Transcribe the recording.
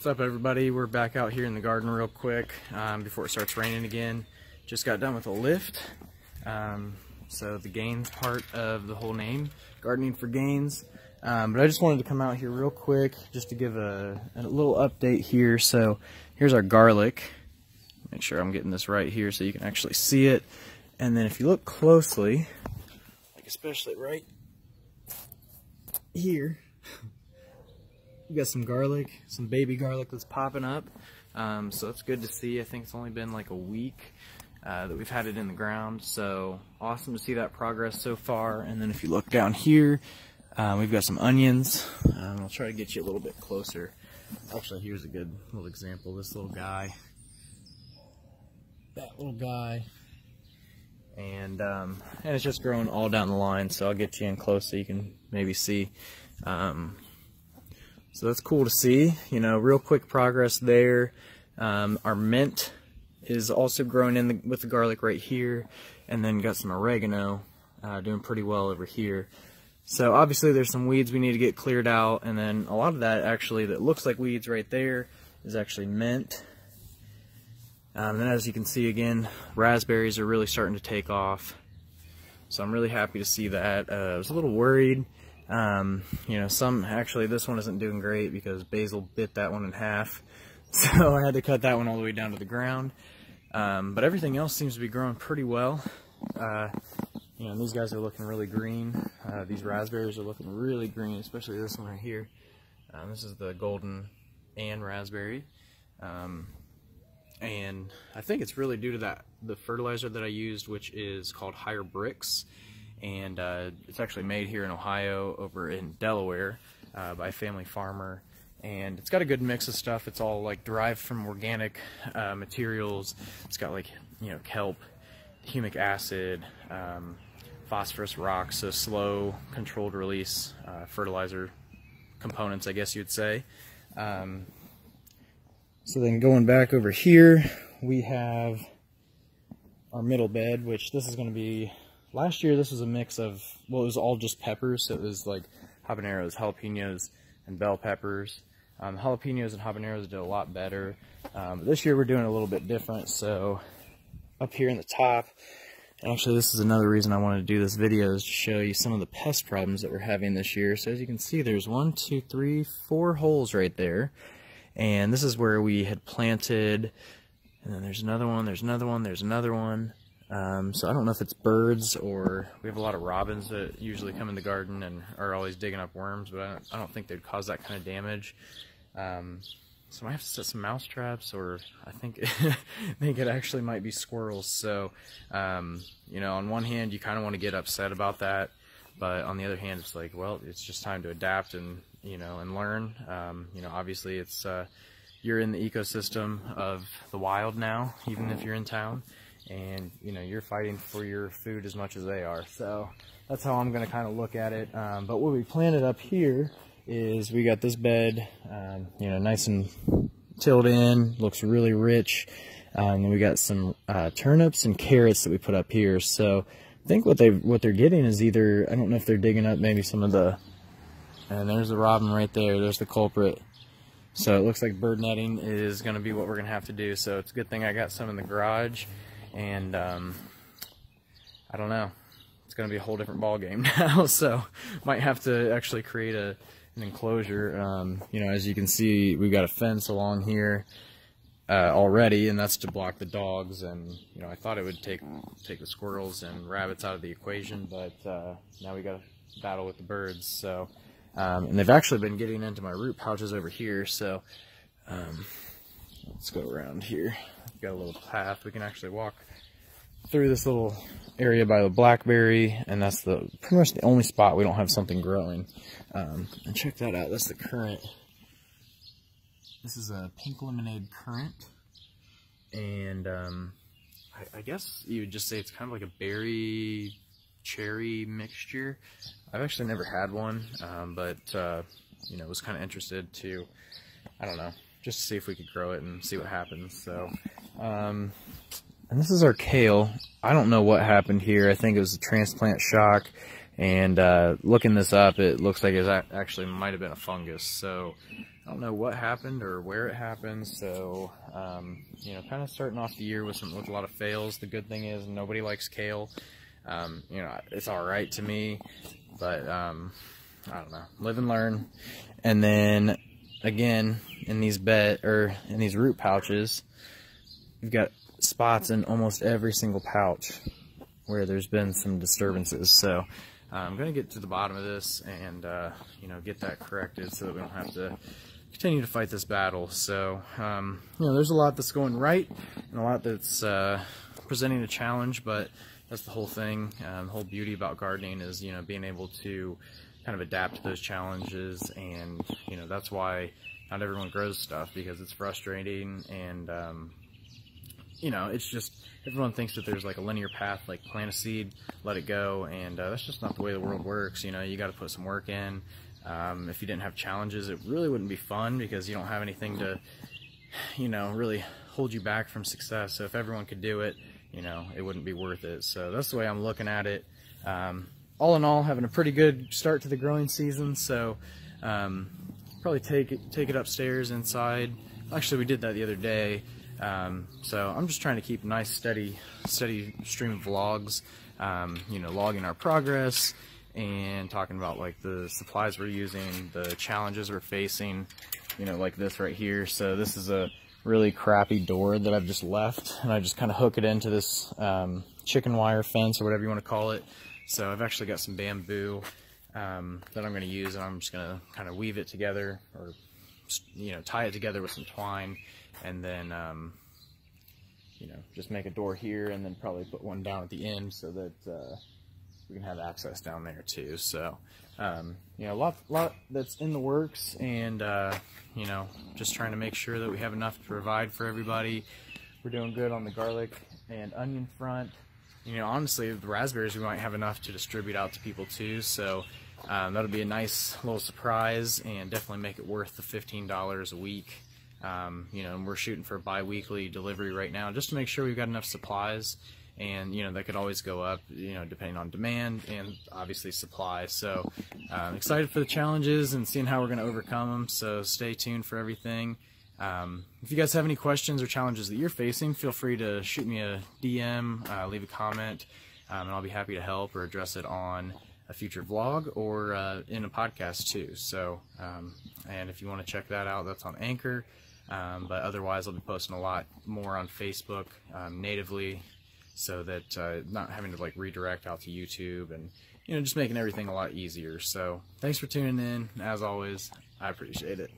What's up, everybody? We're back out here in the garden real quick before it starts raining again. Just got done with a lift. So the gains part of the whole name, gardening for gains. But I just wanted to come out here real quick just to give a little update here. So here's our garlic. Make sure I'm getting this right here so you can actually see it. And then if you look closely, like especially right here, we got some garlic, some baby garlic that's popping up. So that's good to see. I think it's only been like a week that we've had it in the ground. So awesome to see that progress so far. And then if you look down here, we've got some onions. I'll try to get you a little bit closer. Actually, here's a good little example. This little guy, that little guy, and it's just growing all down the line. So I'll get you in close so you can maybe see. So that's cool to see, you know, real quick progress there. Our mint is also growing in with the garlic right here, and then got some oregano doing pretty well over here. So obviously there's some weeds we need to get cleared out, and then a lot of that actually that looks like weeds right there is actually mint. And then as you can see again, raspberries are really starting to take off. So I'm really happy to see that. I was a little worried. You know, actually this one isn't doing great because basil bit that one in half. So I had to cut that one all the way down to the ground. But everything else seems to be growing pretty well. You know, these guys are looking really green. These raspberries are looking really green, especially this one right here. This is the golden Ann raspberry. And I think it's really due to the fertilizer that I used, which is called Higher Bricks. And it's actually made here in Ohio, over in Delaware, by a family farmer. And it's got a good mix of stuff. It's all like derived from organic materials. It's got like, you know, kelp, humic acid, phosphorus rocks, so slow controlled release fertilizer components, I guess you'd say. So then going back over here, we have our middle bed, which this is going to be, last year this was a mix of, well, it was all just peppers. So it was like habaneros, jalapenos, and bell peppers. Jalapenos and habaneros did a lot better. This year we're doing a little bit different. So up here in the top, actually this is another reason I wanted to do this video, is to show you some of the pest problems that we're having this year. So as you can see, there's 1, 2, 3, 4 holes right there. And this is where we had planted, and then there's another one, there's another one, there's another one. So I don't know if it's birds, or we have a lot of robins that usually come in the garden and are always digging up worms, but I don't think they'd cause that kind of damage. So I might have to set some mouse traps, or I think it actually might be squirrels. So, you know, on one hand, you kind of want to get upset about that, but on the other hand, it's like, well, it's just time to adapt and, you know, and learn. You know, obviously it's, you're in the ecosystem of the wild now, even if you're in town. And, you know, you're fighting for your food as much as they are. So that's how I'm going to kind of look at it. But what we planted up here is we got this bed, you know, nice and tilled in, looks really rich. And we got some turnips and carrots that we put up here. So I think what they're getting is either, I don't know if they're digging up maybe some of the, and there's the robin right there, there's the culprit. So it looks like bird netting is going to be what we're going to have to do. So it's a good thing I got some in the garage. And I don't know, it's going to be a whole different ball game now. So might have to actually create an enclosure. You know, as you can see, we've got a fence along here already, and that's to block the dogs. And you know, I thought it would take the squirrels and rabbits out of the equation, but now we got to battle with the birds. So and they've actually been getting into my root pouches over here. So let's go around here. We've got a little path. We can actually walk through this little area by the blackberry, and that's pretty much the only spot we don't have something growing. And check that out. That's the currant. This is a pink lemonade currant, and I guess you would just say it's kind of like a berry cherry mixture. I've actually never had one, but you know, was kind of interested to, I don't know, just to see if we could grow it and see what happens. So and this is our kale. I don't know what happened here. I think it was a transplant shock, and looking this up, it looks like it actually might have been a fungus. So I don't know what happened or where it happened, so you know, kind of starting off the year with a lot of fails. The good thing is nobody likes kale. You know, it's all right to me, but I don't know, live and learn. And then again, in these root pouches, you've got spots in almost every single pouch where there's been some disturbances. So I'm going to get to the bottom of this and you know, get that corrected so that we don't have to continue to fight this battle. So you know, there's a lot that's going right and a lot that's presenting a challenge, but that's the whole thing. The whole beauty about gardening is, you know, being able to kind of adapt to those challenges. And you know, that's why not everyone grows stuff, because it's frustrating. And you know, it's just, everyone thinks that there's like a linear path, like plant a seed, let it go, and that's just not the way the world works. You know, you got to put some work in. If you didn't have challenges, it really wouldn't be fun, because you don't have anything to, you know, really hold you back from success. So if everyone could do it, you know, it wouldn't be worth it. So that's the way I'm looking at it. All in all, having a pretty good start to the growing season. So probably take it upstairs inside. Actually, we did that the other day. So I'm just trying to keep a nice steady stream of vlogs, you know, logging our progress and talking about like the supplies we're using, the challenges we're facing, you know, like this right here. So this is a really crappy door that I've just left, and I just kind of hook it into this chicken wire fence or whatever you want to call it. So I've actually got some bamboo that I'm going to use, and I'm just going to kind of weave it together, or you know, tie it together with some twine, and then you know, just make a door here, and then probably put one down at the end so that we can have access down there too. So you know, a lot that's in the works, and you know, just trying to make sure that we have enough to provide for everybody. We're doing good on the garlic and onion front. You know, honestly, the raspberries, we might have enough to distribute out to people too. So that'll be a nice little surprise, and definitely make it worth the $15 a week. You know, and we're shooting for a bi-weekly delivery right now, just to make sure we've got enough supplies. And you know, that could always go up, you know, depending on demand and obviously supply. So excited for the challenges and seeing how we're going to overcome them. So stay tuned for everything. If you guys have any questions or challenges that you're facing, feel free to shoot me a DM, leave a comment, and I'll be happy to help or address it on a future vlog or in a podcast too. So and if you want to check that out, that's on Anchor. But otherwise, I'll be posting a lot more on Facebook natively, so that not having to like redirect out to YouTube, and you know, just making everything a lot easier. So thanks for tuning in. As always, I appreciate it.